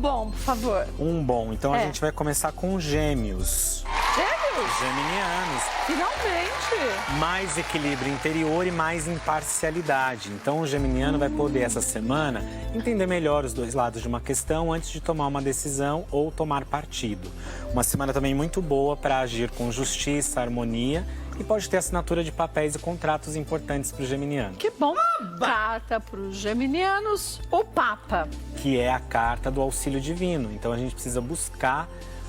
bom, por favor. Um bom. Então a gente vai começar com Gêmeos. Gêmeos? Geminianos. Finalmente! Mais equilíbrio interior e mais imparcialidade. Então o geminiano vai poder essa semana entender melhor os dois lados de uma questão antes de tomar uma decisão ou tomar partido. Uma semana também muito boa para agir com justiça, harmonia e pode ter assinatura de papéis e contratos importantes para o geminiano. Que bom! Carta para os geminianos, o Papa. Que é a carta do auxílio divino. Então a gente precisa buscar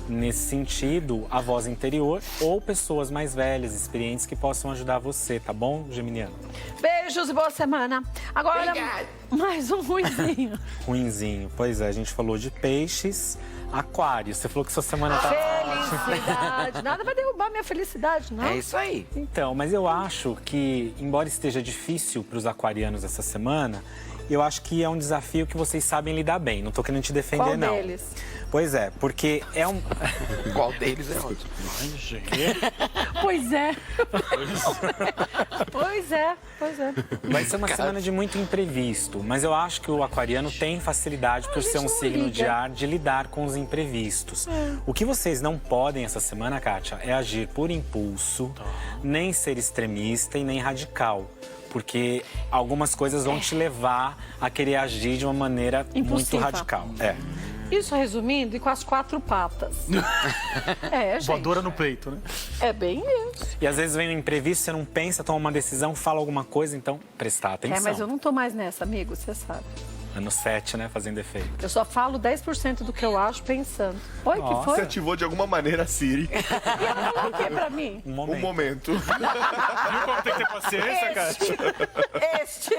nesse sentido, a voz interior ou pessoas mais velhas, experientes que possam ajudar você, tá bom, geminiano? Beijos e boa semana. Agora, Obrigada. mais um ruizinho. Ruinzinho. Pois é, a gente falou de peixes, aquário. Você falou que sua semana tá... Felicidade. Nada vai derrubar minha felicidade, não? É isso aí. Então, mas eu acho que, embora esteja difícil para os aquarianos essa semana, eu acho que é um desafio que vocês sabem lidar bem. Não tô querendo te defender, Qual não. deles? Pois é, porque é um... Qual deles é ótimo? Pois é. Pois é, pois é. Vai ser uma semana de muito imprevisto, mas eu acho que o aquariano tem facilidade, por ser um signo de ar, de lidar com os imprevistos. O que vocês não podem essa semana, Kátia, é agir por impulso, nem ser extremista e nem radical. Porque algumas coisas vão te levar a querer agir de uma maneira muito Impulsiva. radical. É. Isso resumindo, e com as quatro patas. É, gente. Voadora no peito, né? É bem isso. E às vezes vem um imprevisto, você não pensa, toma uma decisão, fala alguma coisa, então prestar atenção. Mas eu não tô mais nessa, amigo, você sabe. Ano 7, né, fazendo efeito. Eu só falo 10% do que eu acho pensando. Oi, que Nossa. foi? Você ativou de alguma maneira a Siri. E ela falou o quê pra mim? Um Um momento. momento. Viu como tem que ter paciência, cara? Este.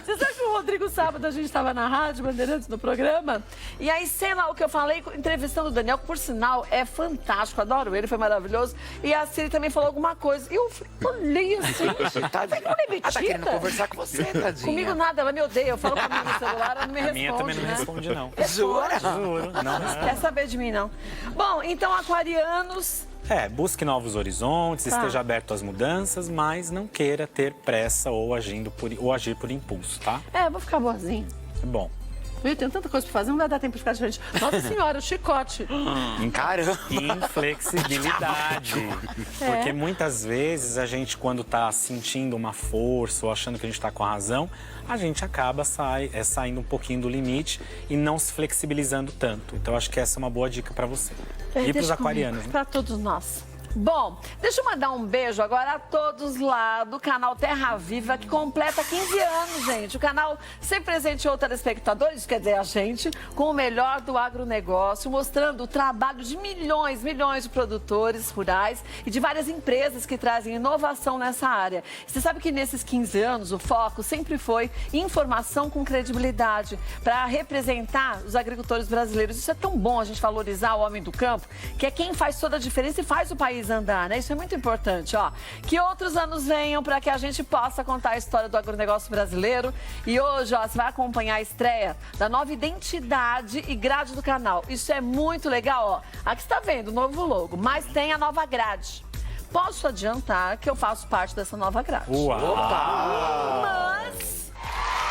Você sabe que o Rodrigo, sábado, a gente estava na Rádio Bandeirantes, no programa, e aí, sei lá o que eu falei, entrevistando o Daniel, que por sinal é fantástico, adoro ele, foi maravilhoso, e a Siri também falou alguma coisa, e eu olhei assim, Tadinha. falei, Ela tá querendo metida? conversar com você, tadinha. Comigo nada, ela me odeia, eu falo comigo no celular, ela não me A responde, minha também não né? responde, não. Jura? Juro, não responde. Quer saber de mim, não. Bom, então, aquarianos... É, busque novos horizontes, Tá. esteja aberto às mudanças, mas não queira ter pressa ou agir por impulso, tá? É, eu vou ficar boazinha. Bom, Viu? Tem tanta coisa pra fazer, não vai dar tempo de ficar diferente. Nossa senhora, o chicote. Caramba. inflexibilidade. Porque muitas vezes a gente, quando tá sentindo uma força ou achando que a gente tá com a razão, a gente acaba saindo um pouquinho do limite e não se flexibilizando tanto. Então, acho que essa é uma boa dica pra você. E pros aquarianos, né? Para todos nós. Bom, deixa eu mandar um beijo agora a todos lá do canal Terra Viva, que completa 15 anos, gente. O canal sempre presenteou telespectadores, quer dizer, a gente, com o melhor do agronegócio, mostrando o trabalho de milhões de produtores rurais e de várias empresas que trazem inovação nessa área. Você sabe que nesses 15 anos o foco sempre foi informação com credibilidade para representar os agricultores brasileiros. Isso é tão bom, a gente valorizar o homem do campo, que é quem faz toda a diferença e faz o país andar, né? Isso é muito importante, ó. Que outros anos venham para que a gente possa contar a história do agronegócio brasileiro. E hoje, ó, você vai acompanhar a estreia da nova identidade e grade do canal. Isso é muito legal, ó. Aqui está vendo o novo logo, mas tem a nova grade. Posso adiantar que eu faço parte dessa nova grade. Uau! Mas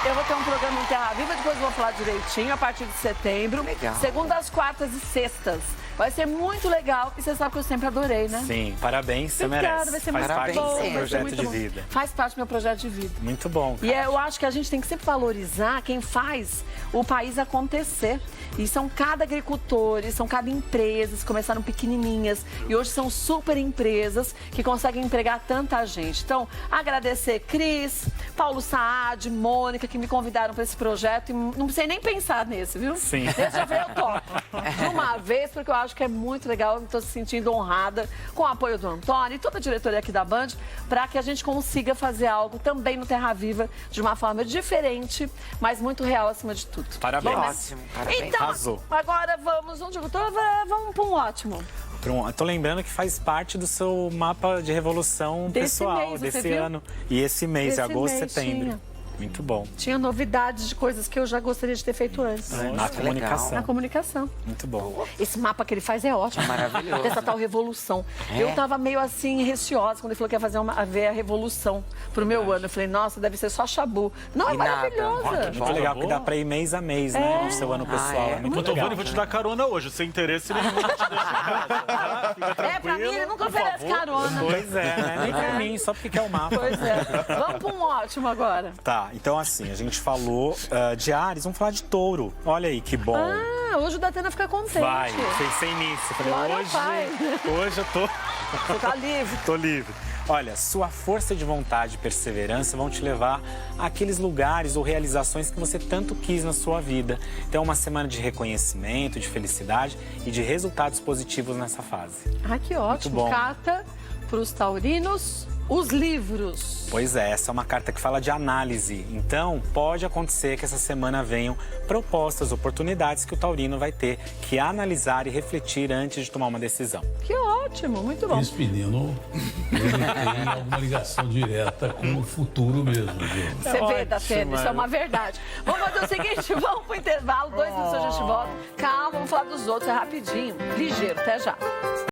eu vou ter um programa em Terra Viva, depois eu vou falar direitinho, a partir de setembro. Legal. Segundas, quartas e sextas. Vai ser muito legal e você sabe que eu sempre adorei, né? Sim, parabéns, você Obrigada, merece. vai ser Faz muito parte bom, do vai seu ser projeto muito de bom. vida. Faz parte do meu projeto de vida. Muito bom. E eu acho que a gente tem que sempre valorizar quem faz o país acontecer. E são cada agricultores, são cada empresas que começaram pequenininhas e hoje são super empresas que conseguem empregar tanta gente. Então, agradecer Cris, Paulo Saad, Mônica, que me convidaram para esse projeto e não precisei nem pensar nesse, viu? Sim. Esse já veio ao topo. De uma vez, porque eu acho que é muito legal, estou se sentindo honrada com o apoio do Antônio e toda a diretoria aqui da Band, para que a gente consiga fazer algo também no Terra Viva de uma forma diferente, mas muito real acima de tudo. Parabéns. Ótimo, parabéns. Então, Arrasou. agora vamos, onde eu tô? Vamos para um ótimo. Pronto. Eu tô lembrando que faz parte do seu mapa de revolução Desse pessoal mês, você desse viu? ano. E esse mês, Esse agosto, mês setembro. tinha. Muito bom. Tinha novidades de coisas que eu já gostaria de ter feito antes. Na que comunicação. Na comunicação. Muito bom. Esse mapa que ele faz é ótimo. Maravilhoso. Dessa tal revolução. Eu tava meio assim, receosa, quando ele falou que ia fazer ver a revolução pro meu ano. Eu falei, nossa, deve ser só chabu. Não, é E nada. maravilhosa. Muito legal, que dá pra ir mês a mês, né? No seu ano pessoal. É muito legal. Tovani, vou te dar carona hoje. Sem interesse nenhum, eu te deixo em casa, tá? Fica Pra mim tranquilo, ele nunca por oferece favor. carona. Pois é, né? Nem pra mim, só porque quer o mapa. Pois é. Vamos pra um ótimo agora. Tá, então assim, a gente falou de Áries, vamos falar de Touro. Olha aí, que bom. Ah, hoje o Datena fica contente. Vai, pensei nisso. Falei, Glória ao Pai. hoje eu tô... Você tá livre. Tô livre. Olha, sua força de vontade e perseverança vão te levar àqueles lugares ou realizações que você tanto quis na sua vida. Então, é uma semana de reconhecimento, de felicidade e de resultados positivos nessa fase. Ah, que ótimo. bom. Carta pros taurinos, os livros. Pois é, essa é uma carta que fala de análise. Então, pode acontecer que essa semana venham propostas, oportunidades que o taurino vai ter que analisar e refletir antes de tomar uma decisão. Que ótimo, muito bom. Esse menino, ele tem alguma ligação direta com o futuro mesmo, viu? Você vê, ótimo, Datena, isso é uma verdade. Vamos fazer o seguinte, vamos pro intervalo, 2 minutos a gente volta. Calma, vamos falar dos outros, é rapidinho, ligeiro, até já.